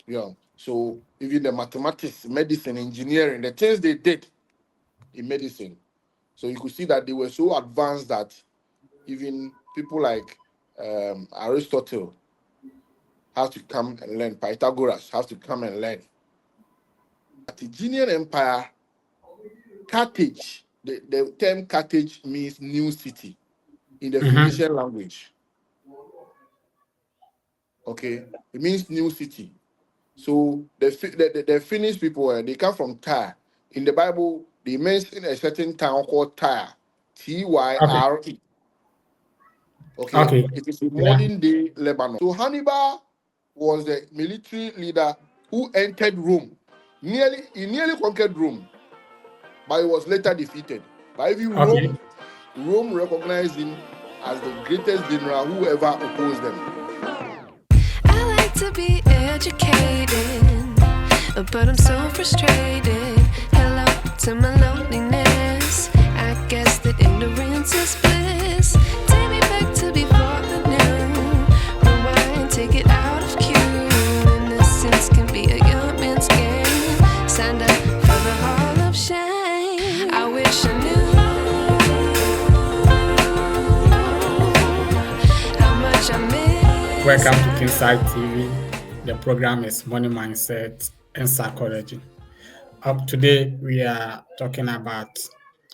Yeah. So even the mathematics, medicine, engineering, the things they did in medicine. So you could see that they were so advanced that even people like Aristotle have to come and learn. Pythagoras have to come and learn. Carthaginian Empire, Carthage, the term Carthage means new city in the Mm-hmm. Phoenician language. Okay, it means new city. So the Finnish people, they come from Tyre. In the Bible, they mention a certain town called Tyre, Okay. Tyre. Okay, Okay. it is a Yeah. modern day Lebanon. So Hannibal was the military leader who entered Rome. He nearly conquered Rome, but he was later defeated. But even Okay. Rome recognized him as the greatest general who ever opposed them. I like to be educated, but I'm so frustrated. Hello to my loneliness. I guess that ignorance is bliss. Take me back to before I knew. Rewind, take it out of cue. Innocence can be a young man's game. Signed up for the hall of shame. I wish I knew how much I miss. Welcome to Kingside TV. The program is Money Mindset and Psychology. Today we are talking about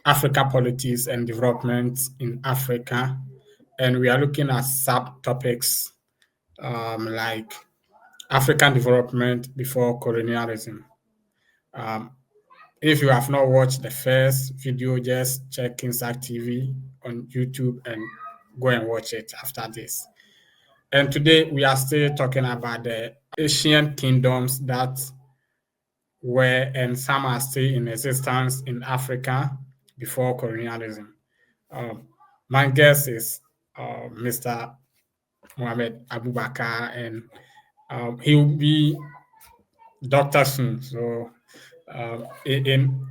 Africa politics and development in Africa, and we are looking at subtopics like African development before colonialism. Um, if you have not watched the first video, just check Kingside TV on YouTube and go and watch it after this. And today we are still talking about the ancient kingdoms that were and some are still in existence in Africa before colonialism. Um, my guess is Mr. Mohamed Abubakar, and he will be Doctor soon. So in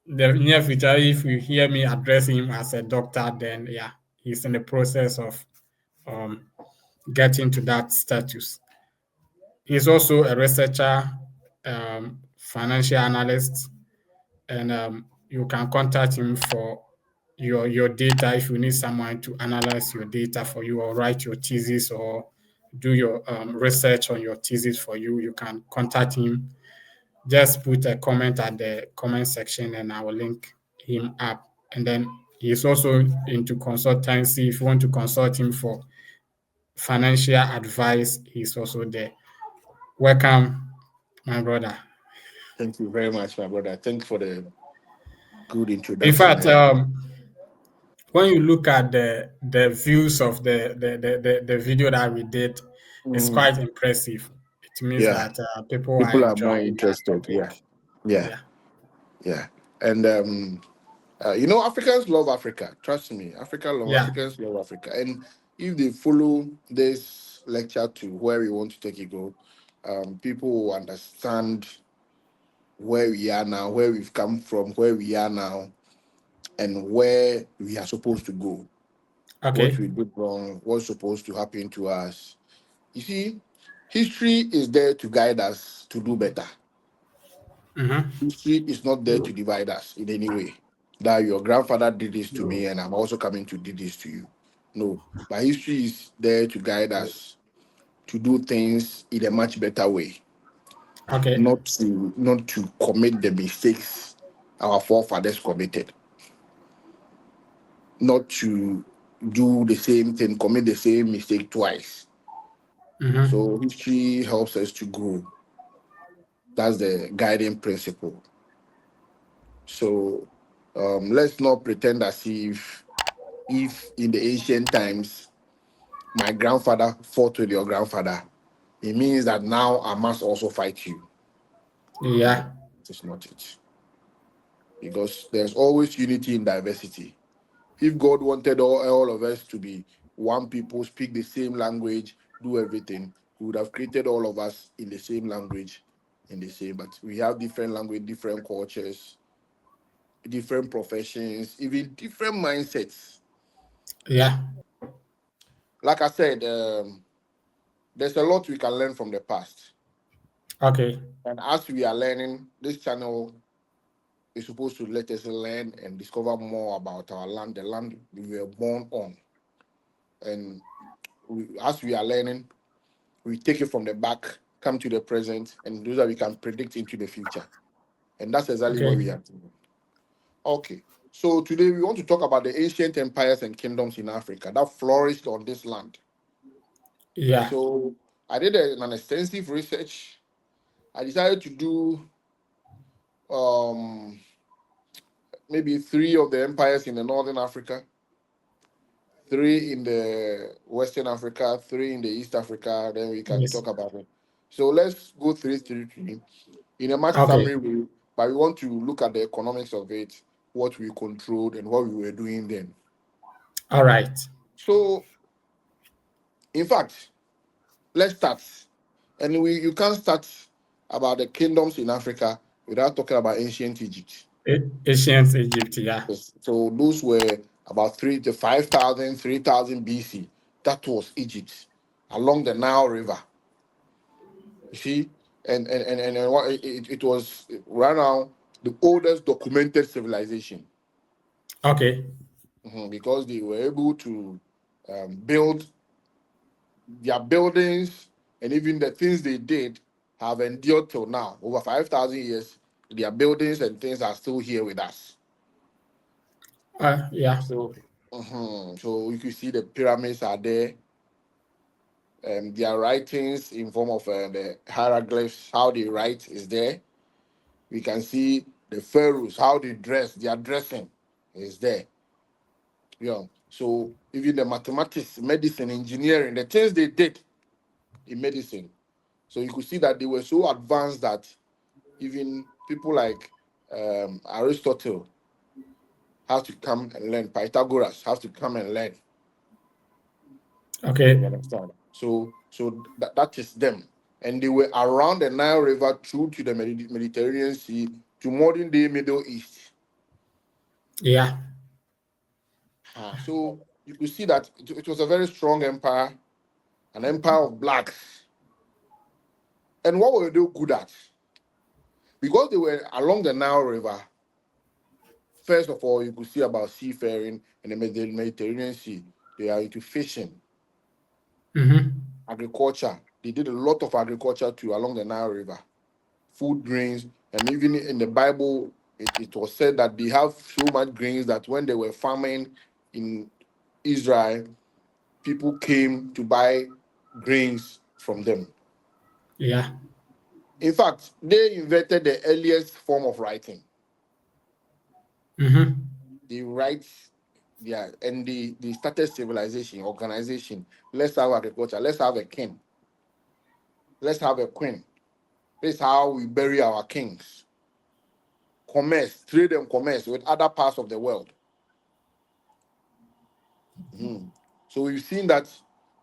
the near future, if you hear me address him as a doctor, then yeah, he's in the process of um, getting to that status. He's also a researcher, financial analyst, and you can contact him for your data if you need someone to analyze your data for you or write your thesis or do your research on your thesis for you. You can contact him. Just put a comment at the comment section and I will link him up. And then he's also into consultancy. If you want to consult him for financial advice, he's also there. Welcome, my brother. Thank you very much, my brother. Thanks for the good In introduction. fact, And when you look at the views of the video that we did, it's mm, quite impressive. It means yeah, that people are people are more enjoying that interested. Yeah, topic. yeah, Yeah. yeah. And Africans love Africa. Trust me, Yeah. Africans love Africa. And if they follow this lecture to where we want to take it go, people will understand where we are now, where we've come from, where we are now, and where we are supposed to go. What Okay. we did wrong, what's supposed to happen to us. You see, history is there to guide us to do better. Mm-hmm. History is not there to divide us in any way. That your grandfather did this to me and I'm also coming to do this to you. No. But history is there to guide us to do things in a much better way, Okay. not to commit the mistakes our forefathers committed, not to do the same thing, commit the same mistake twice. Mm-hmm. So history helps us to grow. That's the guiding principle. So let's not pretend as if in the ancient times my grandfather fought with your grandfather, it means that now I must also fight you. No, Yeah. it is not it. Because there's always unity in diversity. If God wanted all of us to be one people, speak the same language, do everything, He would have created all of us in the same language, in the same. But we have different language, different cultures, different professions, even different mindsets. Yeah. Like I said, there's a lot we can learn from the past. Okay. And as we are learning, this channel is supposed to let us learn and discover more about our land, the land we were born on. And as we are learning, we take it from the back, come to the present, and do that we can predict into the future. And that's exactly what Okay. we are doing. Okay. So today we want to talk about the ancient empires and kingdoms in Africa that flourished on this land. Yeah. So I did an extensive research. I decided to do um, maybe 3 of the empires in the northern Africa, 3 in the Western Africa, 3 in the East Africa. Then we can Yes. talk about it. So let's go through in a much Okay. summary way, but we want to look at the economics of it, what we controlled, and what we were doing then. All right. So, in fact, let's start. And you can't start about the kingdoms in Africa without talking about ancient Egypt. Ancient Egypt. Yeah. Yes. So those were about 3 to 5,000, 3,000 BC. That was Egypt along the Nile River. You see, and what it was right now the oldest documented civilization. Okay. Because they were able to build their buildings, and even the things they did have endured till now. Over 5,000 years, their buildings and things are still here with us. Yeah. So you can see the pyramids are there. Their writings in form of the hieroglyphs, how they write is there. We can see the pharaohs, how they dress, their dressing is there. Yeah. So even the mathematics, medicine, engineering, the things they did in medicine. So you could see that they were so advanced that even people like Aristotle have to come and learn. Pythagoras have to come and learn. You Okay. understand? So that is them. And they were around the Nile River through to the Mediterranean Sea to modern day Middle East. Yeah. So you could see that it was a very strong empire, an empire of blacks. And what were they good at? Because they were along the Nile River, first of all, you could see about seafaring in the Mediterranean Sea. They are into fishing, Mm-hmm. agriculture. They did a lot of agriculture too along the Nile River, food grains, and even in the Bible, it was said that they have so much grains that when they were farming in Israel, people came to buy grains from them. Yeah. In fact, they invented the earliest form of writing. Mm-hmm. They write, yeah, and they started civilization, organization. Let's have agriculture. Let's have a king. Let's have a queen. This is how we bury our kings. Commerce, trade and commerce with other parts of the world. Mhm. So we've seen that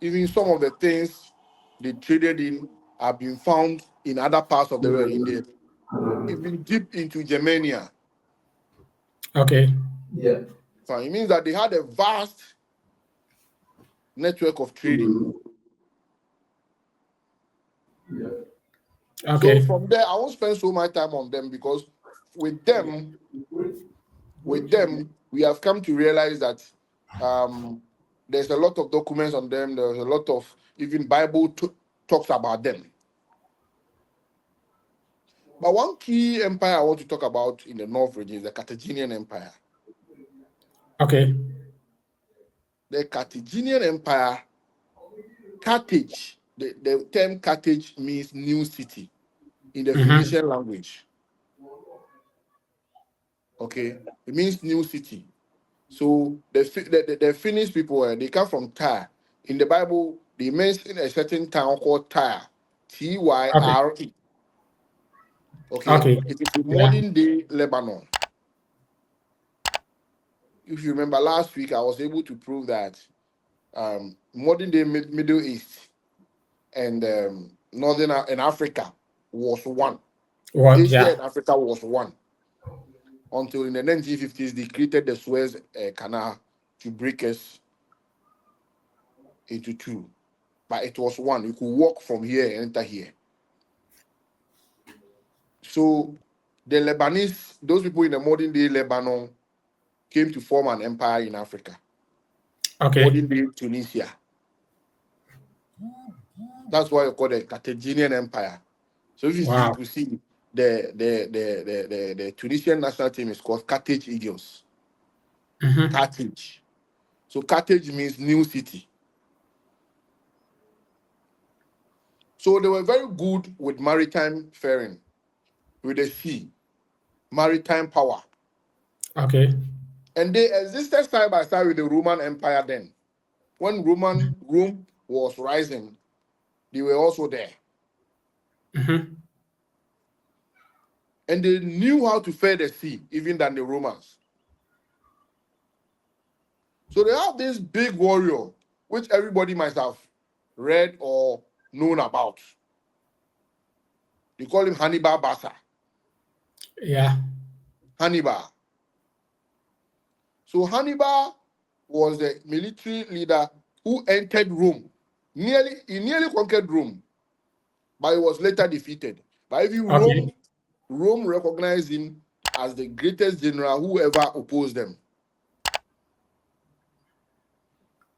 even some of the things they traded in have been found in other parts of the world, in the even deep into Germania. Okay. So it means that they had a vast network of trading. So Okay. from there, I won't spend so much time on them because with them, we have come to realize that there's a lot of documents on them. There's a lot of even Bible talks about them. But one key empire I want to talk about in the North region is the Carthaginian Empire. Okay. The Carthaginian Empire, Carthage, the term Carthage means new city in the Mm-hmm. Phoenician language. Okay, it means new city. So the Finnish people, they come from Tyre. In the Bible, they mention a certain town called Tyre, Okay. Tyre. Okay, Okay. it is in Yeah. modern day Lebanon. If you remember last week, I was able to prove that modern day Middle East and Northern and Africa was one. What? Asia Yeah. and Africa was one until in the 1950s they created the Suez Canal to break us into two. But it was one. You could walk from here and enter here. So the Lebanese, those people in the modern day Lebanon, came to form an empire in Africa. Okay. Modern day Tunisia. That's why you call it Carthaginian Empire. So if you see, Wow. you could see the Tunisian national team is called Carthage Eagles. Mhm. Carthage. So Carthage means new city. So they were very good with maritime faring, with the sea, maritime power. Okay. And they existed side by side with the Roman Empire then. When Rome was rising, they were also there. Mhm. And they knew how to fare the sea, even than the Romans. So they have this big warrior, which everybody might have read or known about. They call him Hannibal Barca. Yeah. Hannibal. So Hannibal was the military leader who entered Rome. He nearly conquered Rome, but he was later defeated. But if you Okay. Rome recognized him as the greatest general who ever opposed them.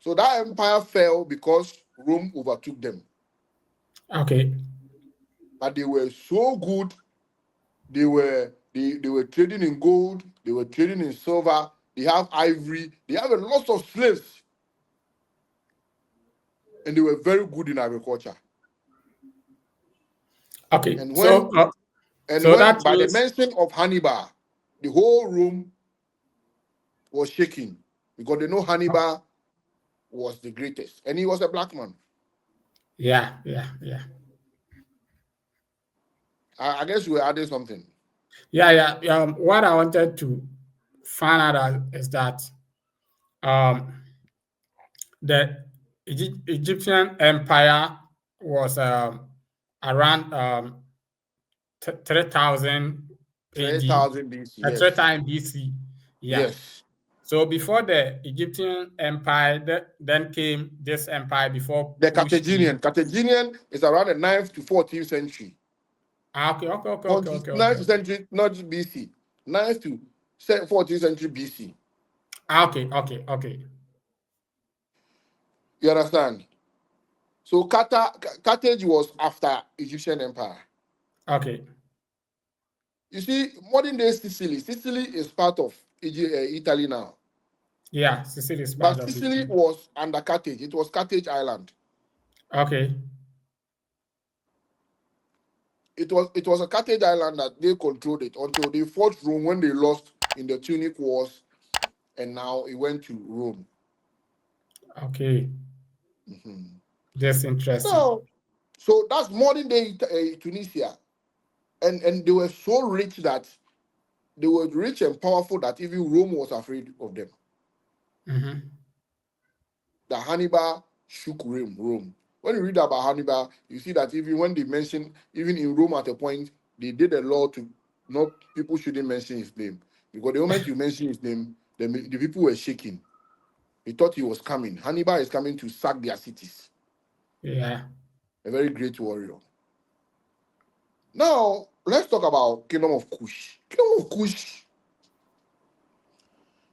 So that empire fell because Rome overtook them. Okay. But they were so good. They were trading in gold. They were trading in silver. They have ivory. They have a lot of slaves, and they were very good in agriculture. Okay. And So when that by the means mention of Hannibal, the whole room was shaking because they know Hannibal was the greatest, and he was a black man. yeah. I guess you were adding something. Yeah. What I wanted to find out is that um the Egyptian Empire was around 3000 AD, 3000 BC. 3000 BC. Yeah. Yes. So before the Egyptian Empire, then came this empire before The Kush came. Carthaginian is around the 9th to 14th century. Okay. 9th century, not BC. 9th to 14th century BC. Okay. You understand? So Carthage was after Egyptian Empire. Okay. You see, modern day Sicily. Sicily is part of Italy now. Yeah, Sicily is But part of Sicily it. was under Carthage. It was Carthage Island. Okay. It was a Carthage Island that they controlled it until they fought Rome when they lost in the Tunic Wars, and now it went to Rome. Okay. Mhm. That's interesting. So that's modern day Tunisia, and they were so rich that they were rich and powerful that even Rome was afraid of them. Mm-hmm. That Hannibal shook Rome. When you read about Hannibal, you see that even when they mention, even in Rome at a point, they did a law to not people shouldn't mention his name, because the moment you mention his name, the people were shaking. They thought he was coming. Hannibal is coming to sack their cities. Yeah. A very great warrior. Now let's talk about Kingdom of Kush. Kingdom of Kush.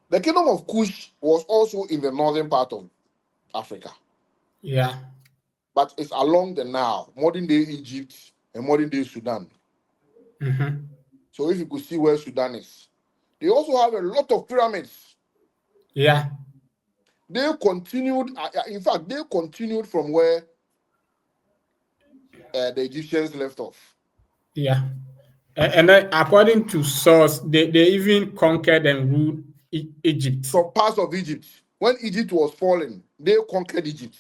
The Kingdom of Kush was also in the northern part of Africa, Yeah. but it's along the Nile, modern day Egypt and modern day Sudan. Mm-hmm. So if you could see where Sudan is, they also have a lot of pyramids. Yeah. They continued, in fact, they continued from where the Egyptians left off. Yeah. And then according to source, they even conquered and ruled Egypt. Some parts of Egypt, when Egypt was falling, they conquered Egypt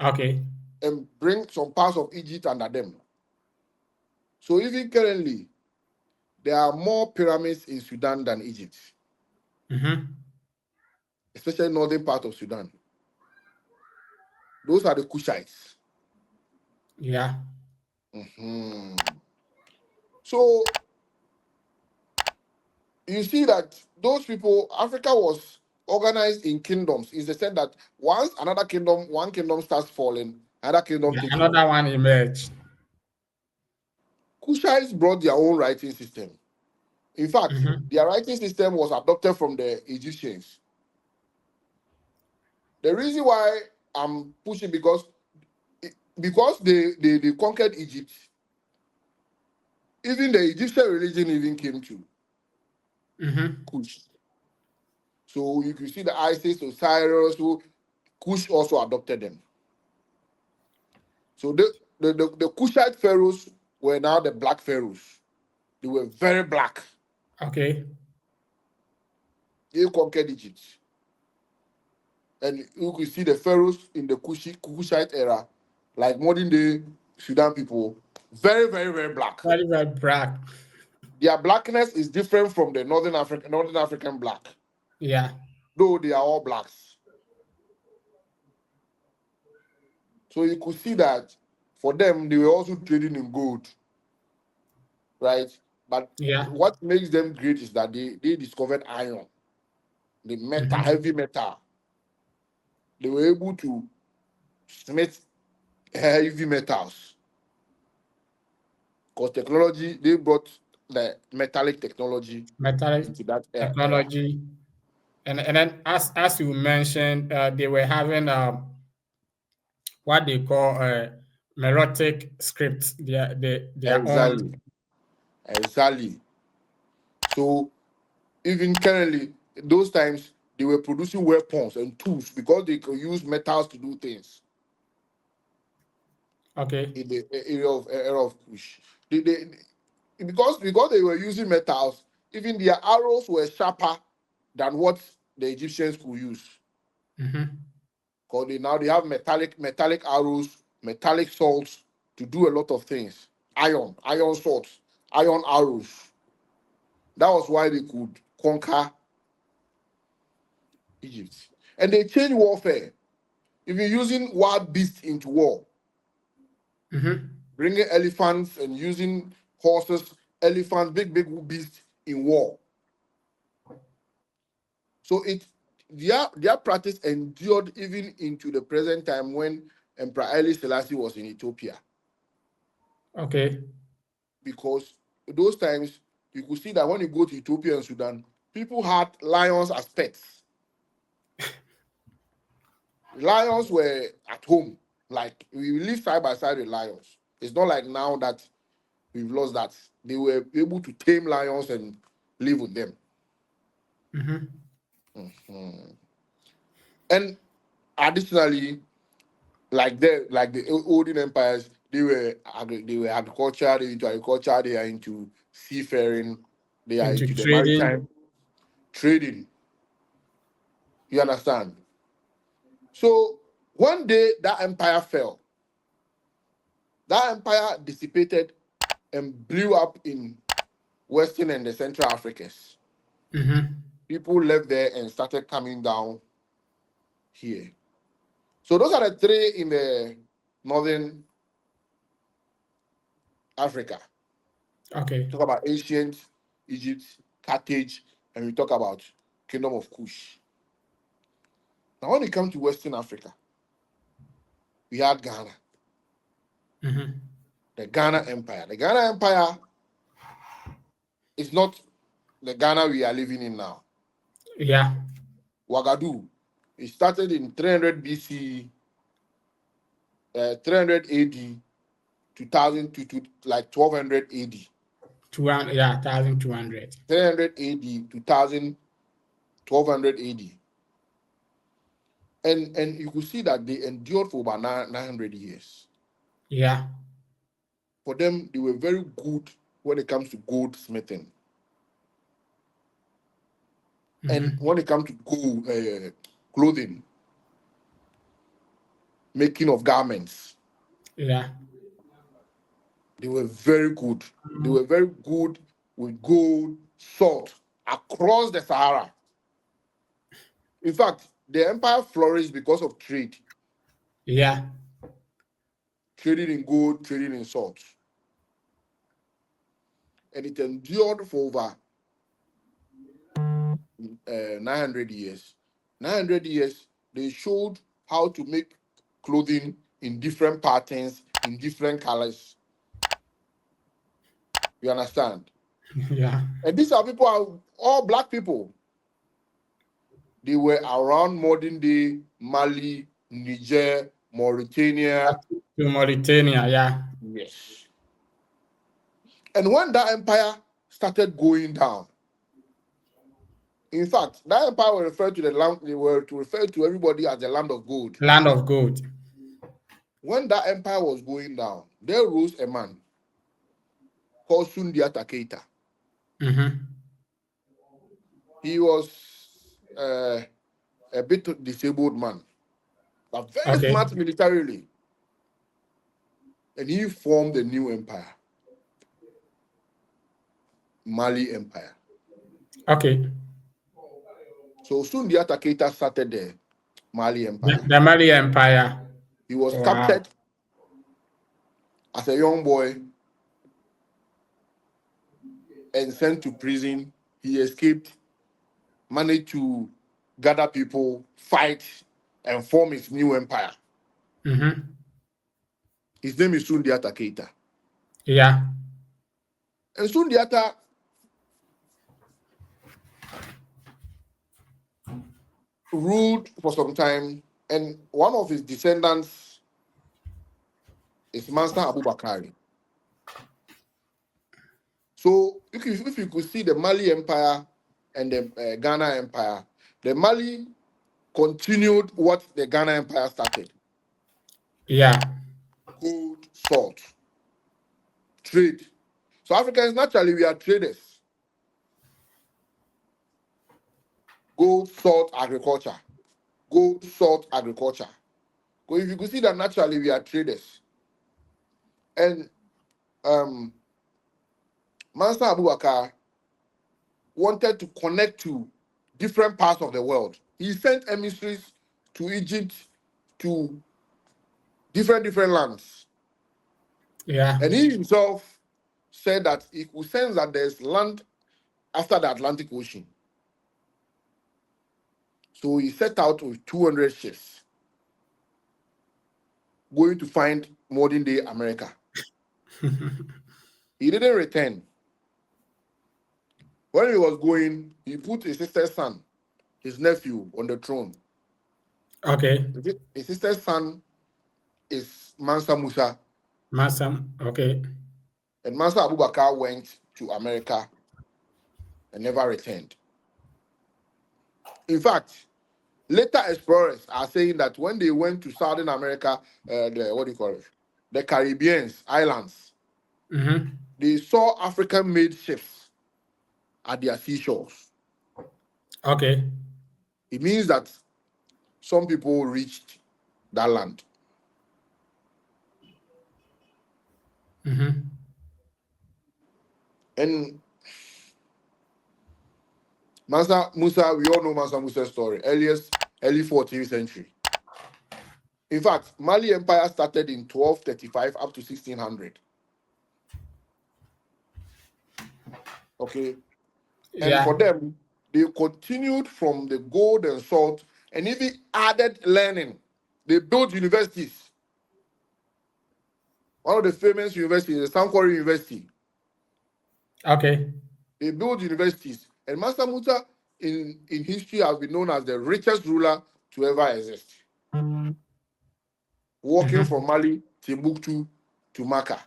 Okay. and bring some parts of Egypt under them. So even currently, there are more pyramids in Sudan than Egypt, Mm-hmm. especially northern part of Sudan. Those are the Kushites. Yeah. Mhm. So you see that those people, Africa was organized in kingdoms. It's the sense that once one kingdom starts falling, another kingdom Yeah. takes over. Another one emerged. Kushites brought their own writing system. In fact, Mm-hmm. their writing system was adopted from the Egyptians. The reason why I'm pushing because they conquered Egypt, even the Egyptian religion even came to Mm-hmm. Kush. So you can see the Isis, Osiris, who Kush also adopted them. So the Kushite pharaohs were now the black pharaohs. They were very black. Okay. They conquered Egypt. And you could see the pharaohs in the Kushite era, like modern day Sudan people, very, very, very black. Very, very black. Their blackness is different from the Northern African black, Yeah. though they are all blacks. So you could see that for them, they were also trading in gold, right? But Yeah. what makes them great is that they discovered iron, the metal, Mm-hmm. heavy metal. They were able to smith heavy metals because technology, they brought the metallic technology Metallic into that era. technology. And then as you mentioned, they were having what they call merotic scripts, their Exactly. own. Exactly. So even currently, those times they were producing weapons and tools because they could use metals to do things Okay. in the era of push. Because they were using metals, even their arrows were sharper than what the Egyptians could use. Mm-hmm. Because they have metallic arrows, metallic swords to do a lot of things. Iron swords, iron arrows. That was why they could conquer Egypt. And they changed warfare. Even using wild beasts into war, Mm-hmm. bringing elephants and using horses, elephants, big beasts in war. So their practice endured even into the present time when Emperor Haile Selassie was in Ethiopia. Okay. Because those times you could see that when you go to Ethiopia and Sudan, people had lions as pets. Lions were at home. Like we live side by side with lions. It's not like now that we've lost that. They were able to tame lions and live with them. Mm-hmm. Mhm. And additionally, like the olden empires, they were agriculture, they into agriculture, they are into seafaring, they are Into into the trading. maritime trading. You understand? So one day that empire fell. That empire dissipated and blew up in Western and the Central Africas. Mm-hmm. People left there and started coming down here. So those are the three in the northern Africa. Okay. Talk about ancient Egypt, Carthage, and we talk about Kingdom of Kush. Now, when it comes to Western Africa, we had Ghana, Mm-hmm. the Ghana Empire. The Ghana Empire is not the Ghana we are living in now. Yeah. Ouagadougou. It started in 300 BC, 300 AD, 2000 to like 1200 AD. 200. Yeah. 1,200. 300 AD, 2000, 1200 AD. And you could see that they endured for about 900 years. Yeah. For them, they were very good when it comes to goldsmithing. And Mm-hmm. when it comes to gold, clothing, making of garments, Yeah. they were very good. They were very good with gold, salt across the Sahara. In fact, the empire flourished because of trade, Yeah. trading in gold, trading in salt. And it endured for over 900 years. 900 years, they showed how to make clothing in different patterns, in different colors. You understand? Yeah. And these are people are all black people. They were around modern day Mali, Niger, Mauritania. To Mauritania, yeah. Yes. And when that empire started going down, in fact, that empire was referred to the land, they were to refer to everybody as the land of gold. Land of gold. When that empire was going down, there rose a man called Sundiata Keita. Mm-hmm. He was a bit disabled man, but very Okay. smart militarily. And he formed a new empire, Mali Empire. Okay. So Sundiata Keita started the Mali Empire. The Mali Empire. He was Wow. captured as a young boy and sent to prison. He escaped, managed to gather people, fight, and form his new empire. Mm-hmm. His name is Sundiata Keita. Yeah. And Sundiata ruled for some time, and one of his descendants is Mansa Abubakar. So if you could see the Mali Empire and the Ghana Empire, the Mali continued what the Ghana Empire started. Yeah. Gold, salt, trade. So Africans, naturally, we are traders. Gold, salt, agriculture. Gold, salt, agriculture. So if you could see that naturally, we are traders. And Mansa Abubakar wanted to connect to different parts of the world. He sent emissaries to Egypt, to different lands. Yeah. And he himself said that he could sense that there's land after the Atlantic Ocean. So he set out with 200 ships going to find modern day America. He didn't return. When he was going, he put his sister's son, his nephew, on the throne. Okay. His sister's son is Mansa Musa. Masam. Okay. And Mansa Abubakar went to America and never returned. In fact, later explorers are saying that when they went to Southern America, the Caribbean islands, Mm-hmm. they saw African-made ships at their seashores. Okay. It means that some people reached that land. Mm-hmm. And Mansa Musa, we all know Mansa Musa's story, early 14th century. In fact, Mali Empire started in 1235 up to 1600. Okay. And Yeah. for them, they continued from the gold and salt and even added learning. They built universities. One of the famous universities is the Sankore University. Okay. They built universities. And Mansa Musa in history has been known as the richest ruler to ever exist. Walking from Mali, Timbuktu to Makkah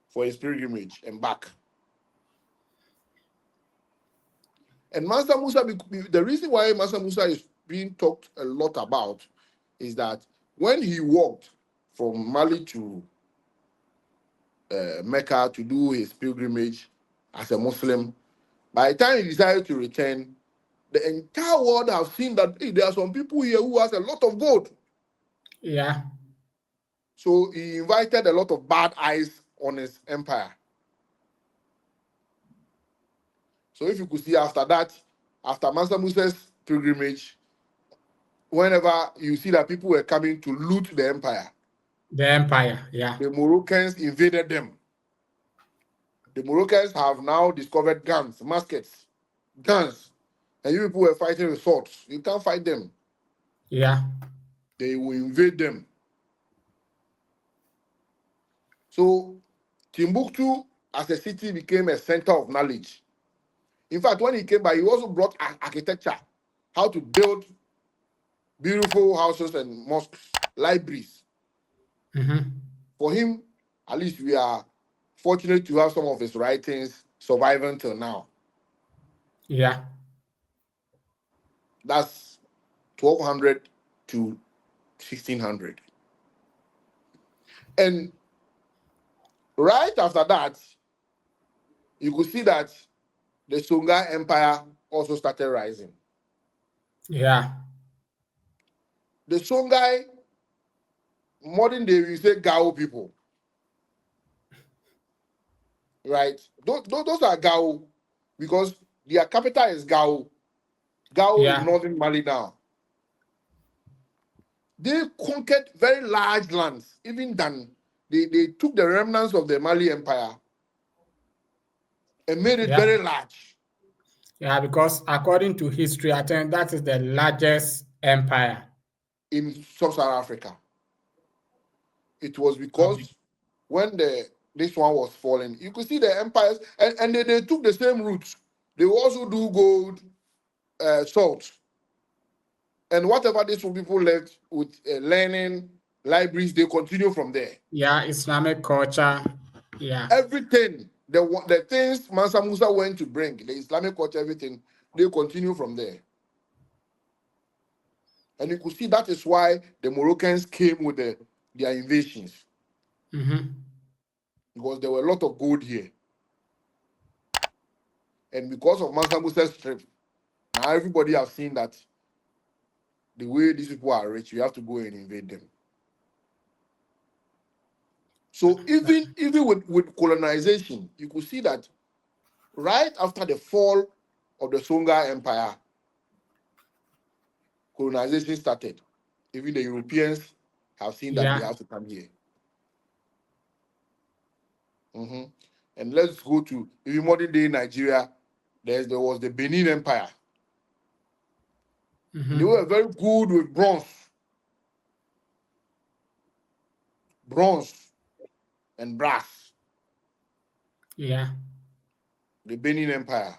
for his pilgrimage and back. And Mansa Musa, the reason why Mansa Musa is being talked a lot about is that when he walked from Mali to Mecca to do his pilgrimage as a Muslim, by the time he decided to return, the entire world have seen that hey, there are some people here who has a lot of gold. Yeah. So he invited a lot of bad eyes on his empire. So if you could see after that, after Mansa Musa's pilgrimage, whenever you see that people were coming to loot the empire, The empire. Yeah. the Moroccans invaded them. The Moroccans have now discovered guns, muskets, guns, and you people were fighting with swords. You can't fight them. Yeah. They will invade them. So Timbuktu as a city became a center of knowledge. In fact, when he came by, he also brought architecture, how to build beautiful houses and mosques, libraries. For him, at least we are fortunate to have some of his writings surviving till now. Yeah. That's 1200 to 1600. And right after that, you could see that the Songhai Empire also started rising. Yeah. The Songhai, modern day, we say Gao people. Right? Those are Gao because their capital is Gao. Gao is Yeah. northern Mali now. They conquered very large lands, even than they took the remnants of the Mali Empire and made it Yeah. very large. Yeah, because according to history, I think that is the largest empire In sub-Saharan Africa. It was because when this one was falling, you could see the empires, and they took the same route. They also do gold, salt, and whatever these people left with learning, libraries, they continue from there. Yeah, Islamic culture. Yeah. Everything, the things Mansa Musa went to bring, the Islamic culture, everything, they continue from there. And you could see that is why the Moroccans came with their invasions. Because there were a lot of gold here. And because of Mansa Musa's trip, now everybody have seen that the way these people are rich, you have to go and invade them. So even with colonization, you could see that right after the fall of the Songhai Empire, colonization started. Even the Europeans have seen that they have to come here. And let's go to even modern day Nigeria. There was the Benin Empire. They were very good with bronze and brass. Yeah. The Benin Empire.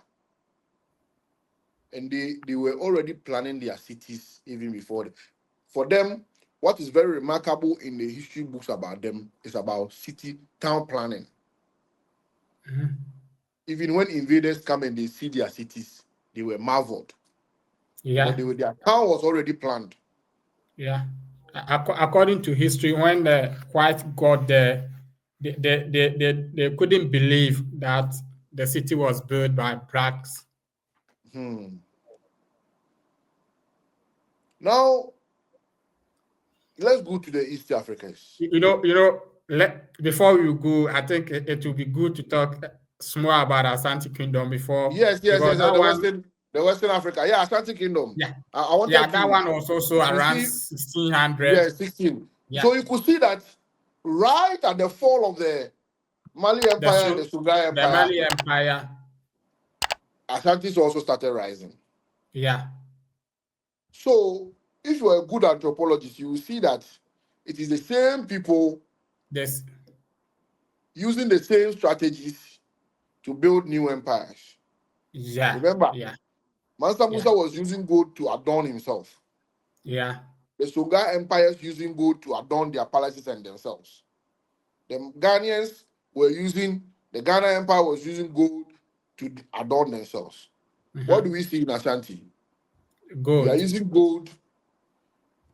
And they were already planning their cities even before. For them, what is very remarkable in the history books about them is about town planning. Even when invaders come and they see their cities, they were marveled. Yeah. But their town was already planned. Yeah. According to history, when the whites got there, they couldn't believe that the city was built by blacks. Now, let's go to the East Africans. Before we go, I think it will be good to talk more about Asante Kingdom before. Yes. The Western Africa. Yeah, Asante Kingdom. Yeah. I wanted that one was also around 1600. Yeah, 16. Yeah. So you could see that right at the fall of the Mali Empire and the Songhai Empire. The Mali Empire. Ashantis also started rising. Yeah. So if you are a good anthropologist, you will see that it is the same people using the same strategies to build new empires. Yeah. Remember? Yeah. Mansa Musa was using gold to adorn himself. Yeah. The Songhai empires using gold to adorn their palaces and themselves. The Ghanaians the Ghana Empire was using gold to adorn themselves. What do we see in Ashanti? Gold. We are using gold,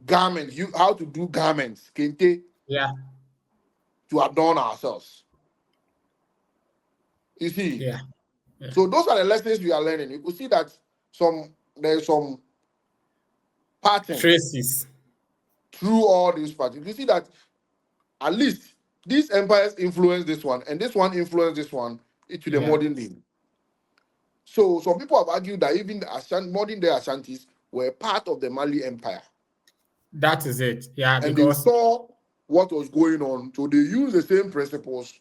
garments, how to do garments, kente, to adorn ourselves. You see? Yeah. So those are the lessons we are learning. You could see that there's some patterns. Traces. Through all these patterns. You see that at least these empires influence this one, and this one influenced this one into the modern day. So some people have argued that even the modern day Ashantis were part of the Mali Empire. That is it. Yeah, and because they saw what was going on, so they used the same principles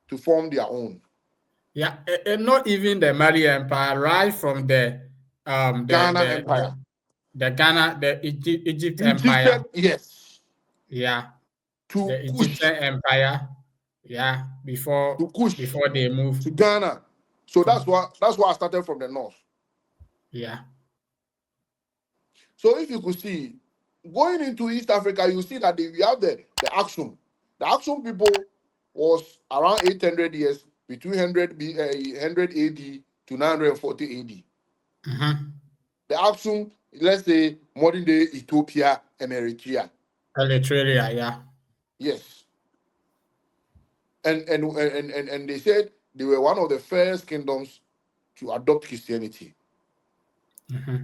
to form their own. Yeah, and not even the Mali Empire, right from the Ghana Empire, the Egypt Empire. Yes. Yeah. The Egyptian Empire. Yeah, before to Kush, they move. to Ghana. So that's why I started from the north. Yeah. So if you could see, going into East Africa, you see that we have the Aksum. The Aksum people was around 800 years, between 100 AD to 940 AD. Mm-hmm. The Aksum, let's say modern day Ethiopia and Eritrea. Eritrea, yeah. Yes. And they said they were one of the first kingdoms to adopt Christianity Mm-hmm.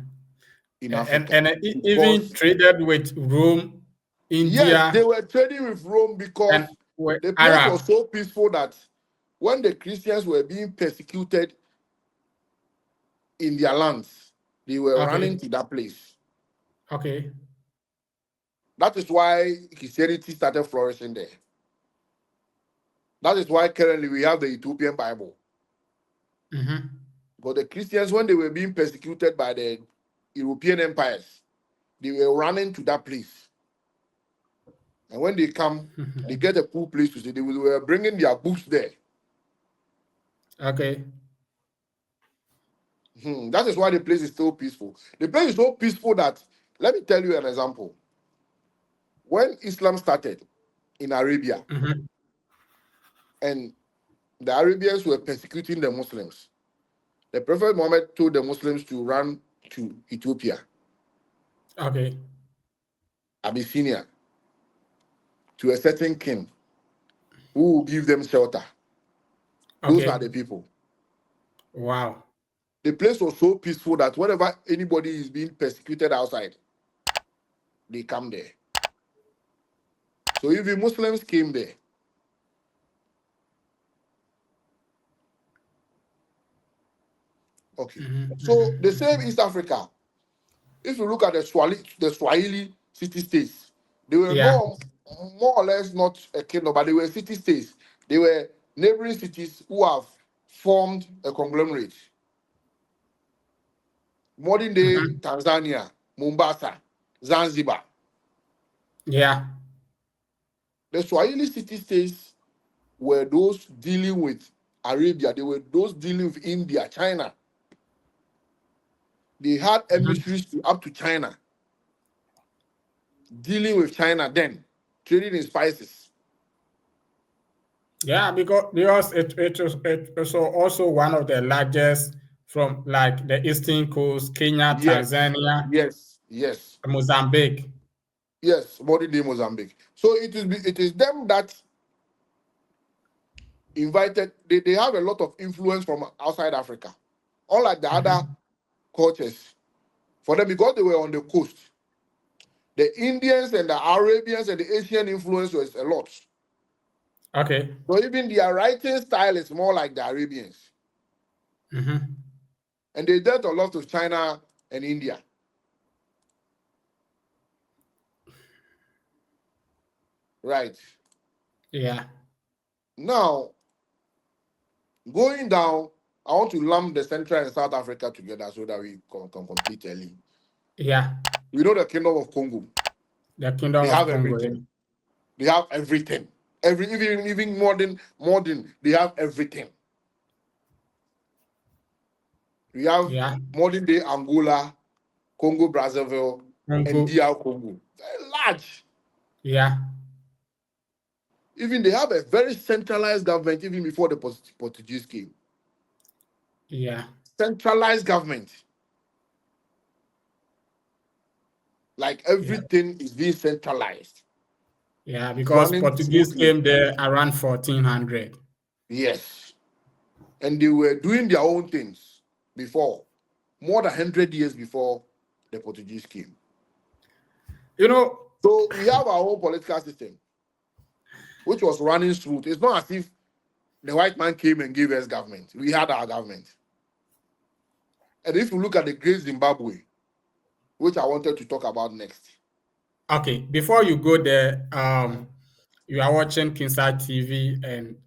in And Africa. even Because traded with Rome, yes, India, they were trading with Rome because and with the place Arab. was so peaceful that when the Christians were being persecuted in their lands, they were Okay. running to that place. Okay. That is why Christianity started flourishing there. That is why currently we have the Ethiopian Bible. Mm-hmm. But the Christians, when they were being persecuted by the European empires, they were running to that place. And when they come, they get a cool place to stay. They were bringing their books there. Okay. That is why the place is still peaceful. The place is so peaceful that, let me tell you an example. When Islam started in Arabia, Mm-hmm. and the Arabians were persecuting the Muslims, the Prophet Muhammad told the Muslims to run to Ethiopia, Okay. Abyssinia, to a certain king who will give them shelter. Those are Okay. the people. Wow. The place was so peaceful that whenever anybody is being persecuted outside, they come there. So even Muslims came there. Okay. Mm-hmm. So the same Mm-hmm. East Africa, if you look at the Swahili city states, they were Yeah. more or less not a kingdom, but they were city states. They were neighboring cities who have formed a conglomerate. Modern day Mm-hmm. Tanzania, Mombasa, Zanzibar. Yeah. The Swahili city states were those dealing with Arabia. They were those dealing with India, China. They had Mm-hmm. emissaries up to China, dealing with China then, trading in spices. Yeah, because it was also one of the largest from like the eastern coast, Kenya, Yes, Tanzania, yes, yes, Mozambique. yes, modern day Mozambique. So it is them that invited, they have a lot of influence from outside Africa. Unlike the other Mm-hmm. cultures, for them, because they were on the coast, the Indians and the Arabians and the Asian influence was a lot. Okay. So even their writing style is more like the Arabians. Mm-hmm. And they dealt a lot with China and India. Right. Yeah. Now, going down, I want to lump the Central and South Africa together so that we can complete early. Yeah. We know the Kingdom of Congo. The Kingdom They of have Congo. everything. They have everything. Even modern, they have everything. We have Yeah. modern day Angola, Congo, Brazzaville, and Congo. DR Congo. Very large. Yeah. Even they have a very centralized government even before the Portuguese came. Yeah. Centralized government. Like Yeah. everything is being centralized. Yeah. Because Running Portuguese smoothly. came there around 1400. Yes. And they were doing their own things before, more than 100 years before the Portuguese came. You know, So we have our own political system, which was running smooth. It's not as if the white man came and gave us government. We had our government. And if you look at the Great Zimbabwe, which I wanted to talk about next. okay, before you go there, you are watching Kinsat TV, and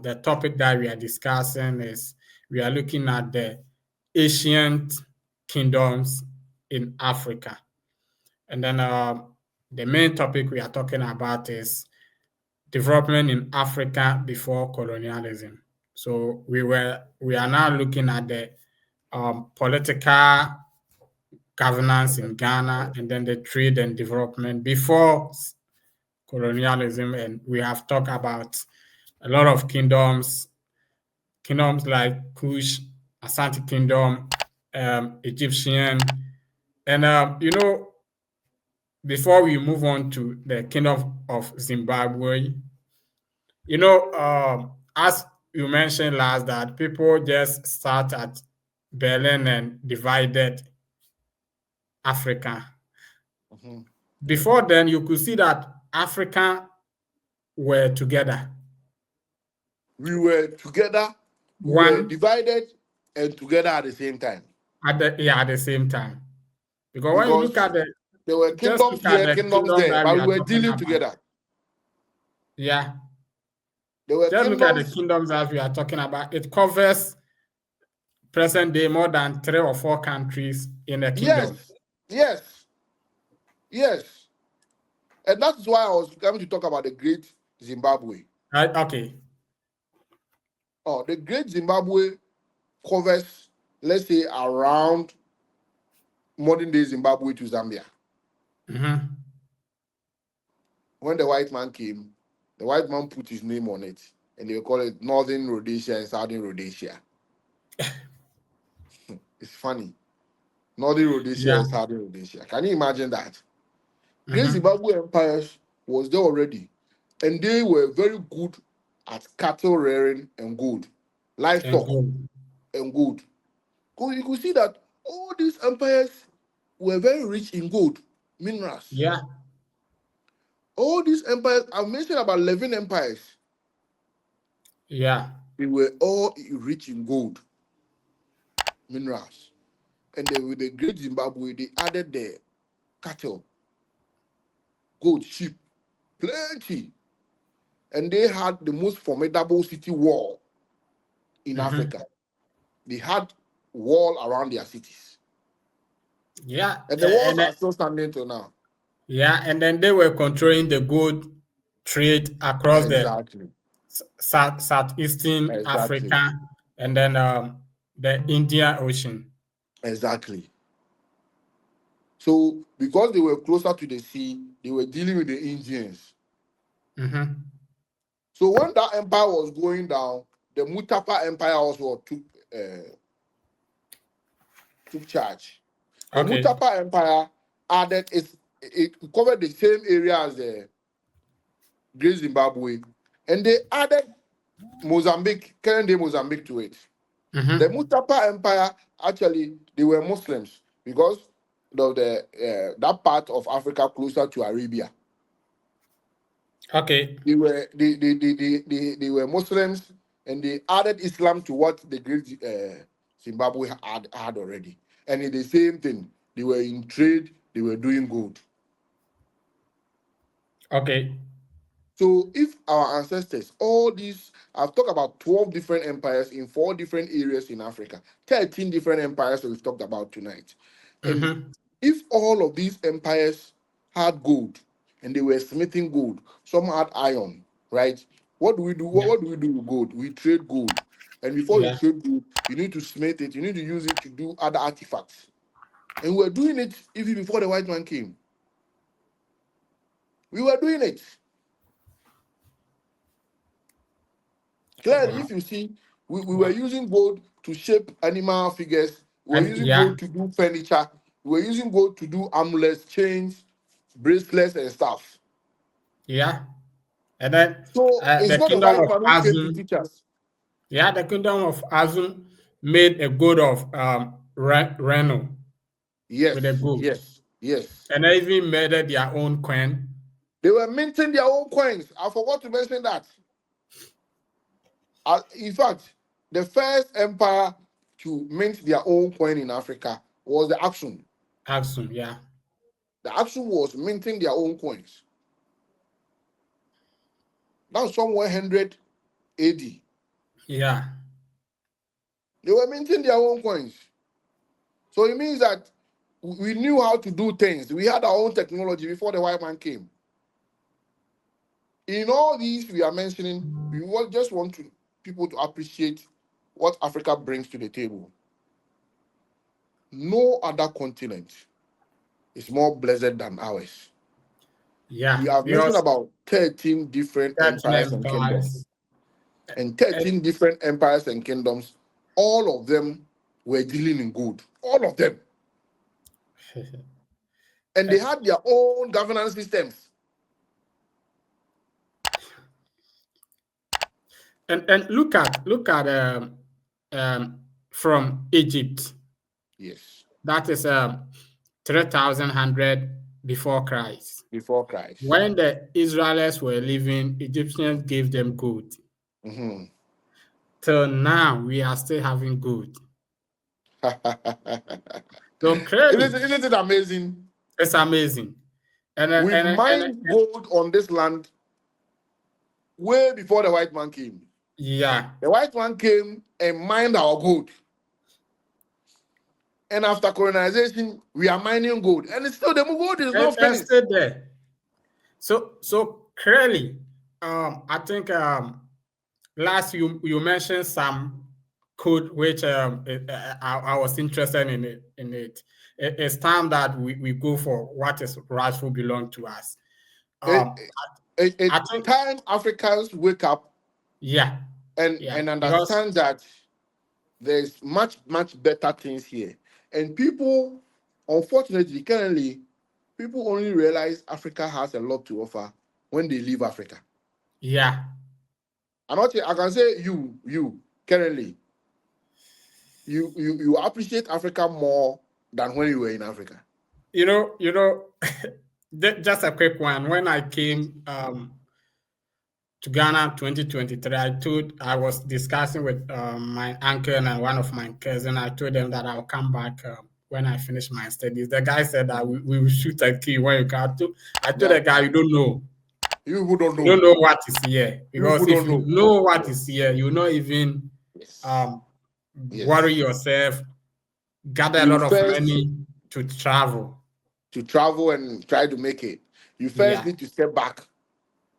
the topic that we are discussing is we are looking at the ancient kingdoms in Africa. And then the main topic we are talking about is development in Africa before colonialism. So we are now looking at the political governance in Ghana, and then the trade and development before colonialism. And we have talked about a lot of kingdoms like Kush, Asante Kingdom, Egyptian, and before we move on to the Kingdom of Zimbabwe, as you mentioned last, that people just start at Berlin and divided Africa. Mhm. Before then, you could see that Africa were together. We were together, we were One divided, and together at the same time. at the same time. Because when you look Because at there were just kingdoms look at here, the kingdoms kingdom there, that we but we are were talking dealing about. together. Yeah. There were Just look at the kingdoms. kingdoms that we are talking about. It covers present day more than 3 or 4 countries in a Yes, kingdom. yes, yes. And that's why I was coming to talk about the Great Zimbabwe. Right? Okay. Oh, the Great Zimbabwe covers, let's say, around modern day Zimbabwe to Zambia. Mm-hmm. When the white man came, the white man put his name on it, and they call it Northern Rhodesia and Southern Rhodesia. It's funny. Northern Rhodesia Yeah. and Southern Rhodesia. Can you imagine that? Great Mm-hmm. Zimbabwe empires was there already, and they were very good at cattle rearing and gold, And livestock gold. and gold. So you could see that all these empires were very rich in gold, minerals. Yeah. All these empires, I've mentioned about 11 empires, Yeah. they were all rich in gold, minerals. And then with the Great Zimbabwe, they added the cattle, gold, sheep, plenty. And they had the most formidable city wall in Mm-hmm. Africa. They had wall around their cities. Yeah. And the walls are still standing till now. Yeah. And then they were controlling the gold trade across the Exactly. southeastern Exactly. Africa, and then the Indian Ocean. Exactly. So because they were closer to the sea, they were dealing with the Indians. Mm-hmm. So when that empire was going down, the Mutapa Empire also took charge. The Okay. Mutapa Empire added it covered the same area as the Great Zimbabwe, and they added Mozambique, current day Mozambique to it. Mm-hmm. The Mutapa Empire actually they were Muslims because of the that part of Africa closer to Arabia. Okay. They were Muslims, and they added Islam to what the Great Zimbabwe had already. And it's the same thing. They were in trade. They were doing good. Okay. So if our ancestors, all these, I've talked about 12 different empires in 4 different areas in Africa, 13 different empires that we've talked about tonight. And Mm-hmm. if all of these empires had gold and they were smithing gold, some had iron, right? What do we do? Yeah. What do we do with gold? We trade gold. And before you Yeah. trade gold, you need to smith it, you need to use it to do other artifacts. And we were doing it even before the white man came. We were doing it. Clearly, Wow. if you see, we were using gold to shape animal figures. We were And using yeah. gold to do furniture. We were using gold to do amulets, chains, bracelets, and stuff. Yeah. And then So it's the not the kingdom white of man who came to Azum. teach us. Yeah, the kingdom of Azum made a gold of Reno Yes, with a gold. yes, yes. And they even made their own coin. They were minting their own coins. I forgot to mention that. In fact, the first empire to mint their own coin in Africa was the Aksum. Azum, yeah. The Aksum was minting their own coins. That was somewhere 100 AD. Yeah. They were minting their own coins. So it means that we knew how to do things. We had our own technology before the white man came. In all these we are mentioning, just want people to appreciate what Africa brings to the table. No other continent is more blessed than ours. Yeah, We have mentioned because about 13 different that empires and kingdoms. And 13 different empires and kingdoms, all of them were dealing in gold. All of them. And they had their own governance systems. And look at from Egypt. Yes. That is 3,100 before Christ. Before Christ. When the Israelites were living, Egyptians gave them gold. Mm-hmm. Till now, we are still having gold. So isn't it amazing? It's amazing. We've mined gold on this land way before the white man came. Yeah. The white man came and mined our gold. And after colonization, we are mining gold. And it's still the gold is not finished. Still there. So clearly, I think last you mentioned some code which I was interested in it. It's time that we go for what is rightful belong to us. It's time Africans wake up. Yeah. And understand that there's much better things here. And people, unfortunately, currently, people only realize Africa has a lot to offer when they leave Africa. Yeah. I can say you currently, you appreciate Africa more than when you were in Africa. You know, just a quick one. When I came to Ghana 2023, I was discussing with my uncle and one of my cousins. I told them that I'll come back when I finish my studies. The guy said that we will shoot a key when you come to. I told the guy, you don't know. You who don't know. You don't know what is here. Because if you know what is here, you not even worry yourself, gather a lot of money to travel. To travel and try to make it. You first need to step back.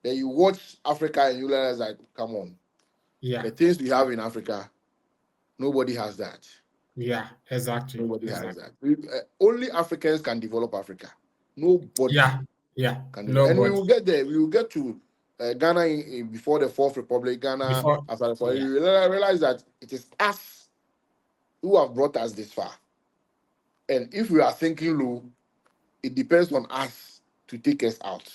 Then you watch Africa and you realize that, come on. Yeah. The things we have in Africa, nobody has that. Yeah, exactly. Nobody has that. Only Africans can develop Africa. Nobody. Yeah. And we will get there. We will get to Ghana before the Fourth Republic. Ghana after the Fourth. You realize that it is us who have brought us this far. And if we are thinking low, it depends on us to take us out.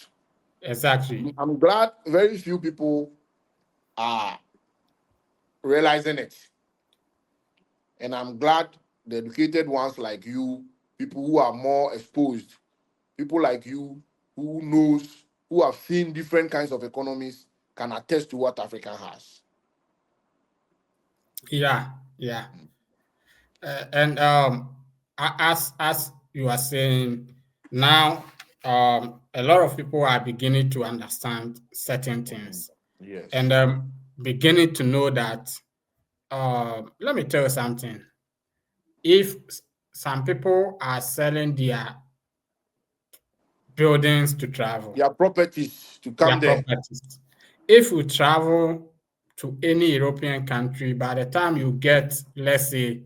Exactly. I'm glad very few people are realizing it. And I'm glad the educated ones like you, people who are more exposed, people like you who have seen different kinds of economies can attest to what Africa has. Yeah. And as you are saying now, a lot of people are beginning to understand certain things. Yes. And beginning to know that, let me tell you something. If some people are selling their buildings to travel, their properties to come there. If you travel to any European country, by the time you get, let's say,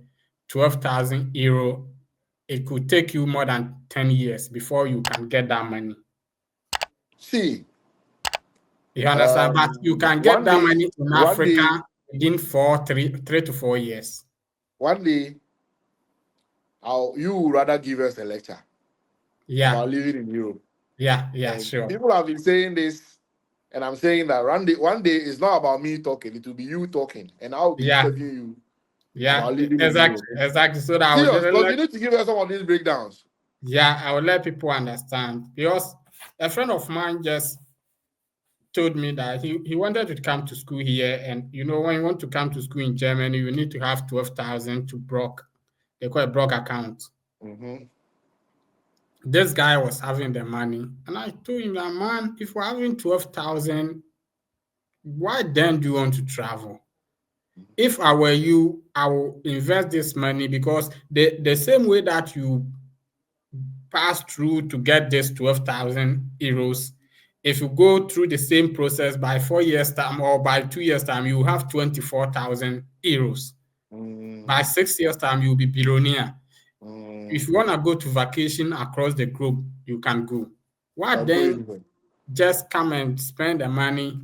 12,000 euro, it could take you more than 10 years before you can get that money. See, you understand? But you can get that money in Africa within 3 to 4 years. One day, you would rather give us a lecture about living in Europe. Yeah, sure. People have been saying this, and I'm saying that one day it's not about me talking, it will be you talking, and I'll be interviewing you. Yeah, exactly. So that you need to give us some of these breakdowns. Yeah, I will let people understand, because a friend of mine just told me that he wanted to come to school here, and when you want to come to school in Germany, you need to have 12,000 to Brock. They call it Brock account. Mm-hmm. This guy was having the money, and I told him that, man, if we're having 12,000, why then do you want to travel? If I were you, I will invest this money, because the same way that you pass through to get this 12,000 euros if you go through the same process by 4 years time or by 2 years time, you have 24,000 euros. By 6 years time, you'll be billionaire. If you want to go to vacation across the globe, you can go. Why then just come and spend the money?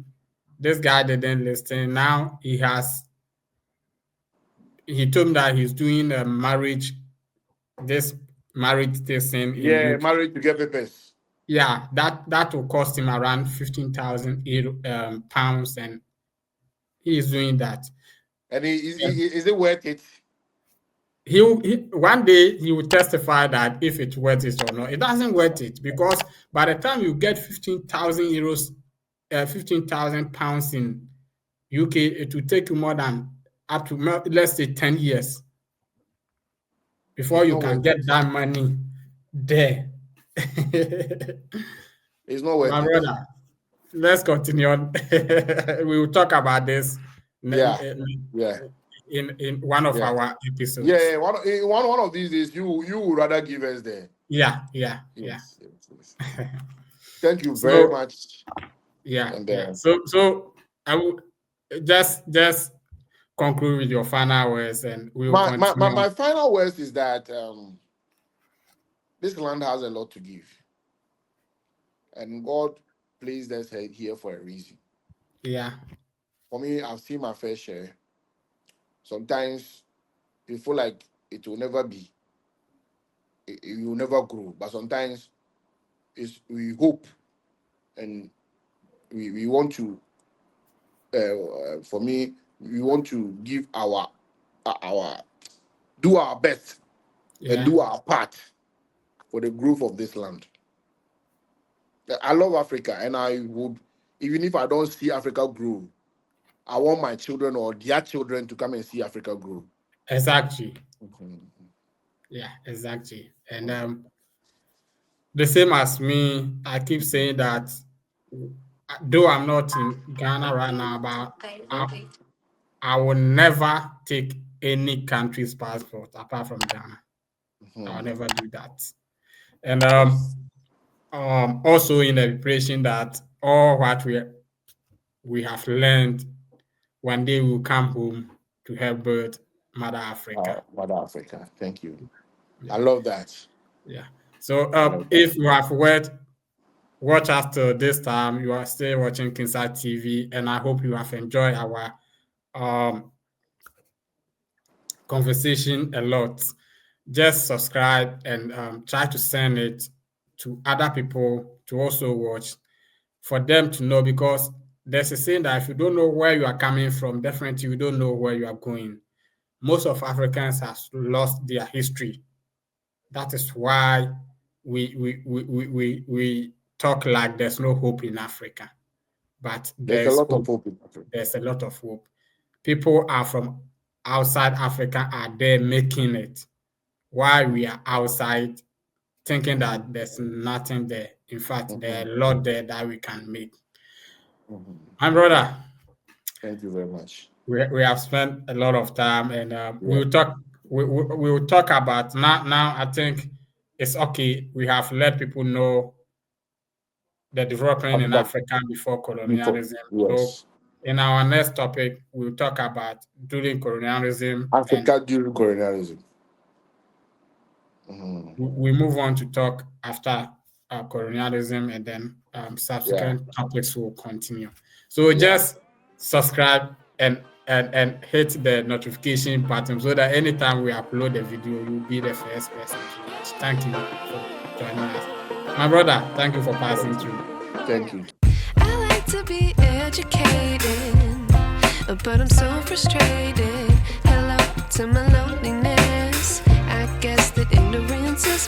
This guy didn't listen. Now he told me that he's doing a marriage thing. Yeah, marriage to get papers. Yeah, that will cost him around 15,000 pounds, and he is doing that. And is it worth it? He one day he will testify that if it's worth it or not. It doesn't worth it, because by the time you get 15,000 euros, 15,000 pounds in UK, it will take you more than up to, let's say, 10 years before you can get that money there. It's not worth My it. brother, let's continue on. We will talk about this in one of our episodes. Yeah, one of these days you would rather give us the Yes. Thank you very much. Yeah. So I will just conclude with your final words, and we will continue. My final words is that this land has a lot to give, and God placed us here for a reason. Yeah. For me, I've seen my fair share. Sometimes you feel like it will never be, it will never grow. But sometimes we hope, and we want to. For me, we want to give our do our best and do our part for the growth of this land. I love Africa, and I would, even if I don't see Africa grow, I want my children or their children to come and see Africa grow. Exactly. Yeah, exactly. And the same as me, I keep saying that, though I'm not in Ghana right now, but I will never take any country's passport apart from Ghana. I'll never do that. And also in the preparation that all what we have learned, one day we'll come home to help build Mother Africa. Mother Africa. Thank you. Yeah. I love that. Yeah. So if you have watched us till this time, you are still watching KingSide TV, and I hope you have enjoyed our conversation a lot. Just subscribe and try to send it to other people to also watch, for them to know, because there's a saying that if you don't know where you are coming from, definitely you don't know where you are going. Most of Africans have lost their history. That is why we talk like there's no hope in Africa. But there's a lot of hope in Africa. There's a lot of hope. People are from outside Africa are there making it, while we are outside thinking that there's nothing there. In fact, there are a lot there that we can make. My brother, thank you very much. We have spent a lot of time, and we will talk about now. I think it's okay. We have let people know the development in Africa before colonialism. Yes. So in our next topic, we'll talk about during colonialism. Africa during colonialism. We move on to talk after colonialism, and then subsequent topics will continue. So just subscribe and hit the notification button so that anytime we upload a video, you'll be the first person to watch. Thank you for joining us. My brother, thank you for passing through. Thank you. I like to be educated, but I'm so frustrated. Hello to my loneliness. I guess that ignorance is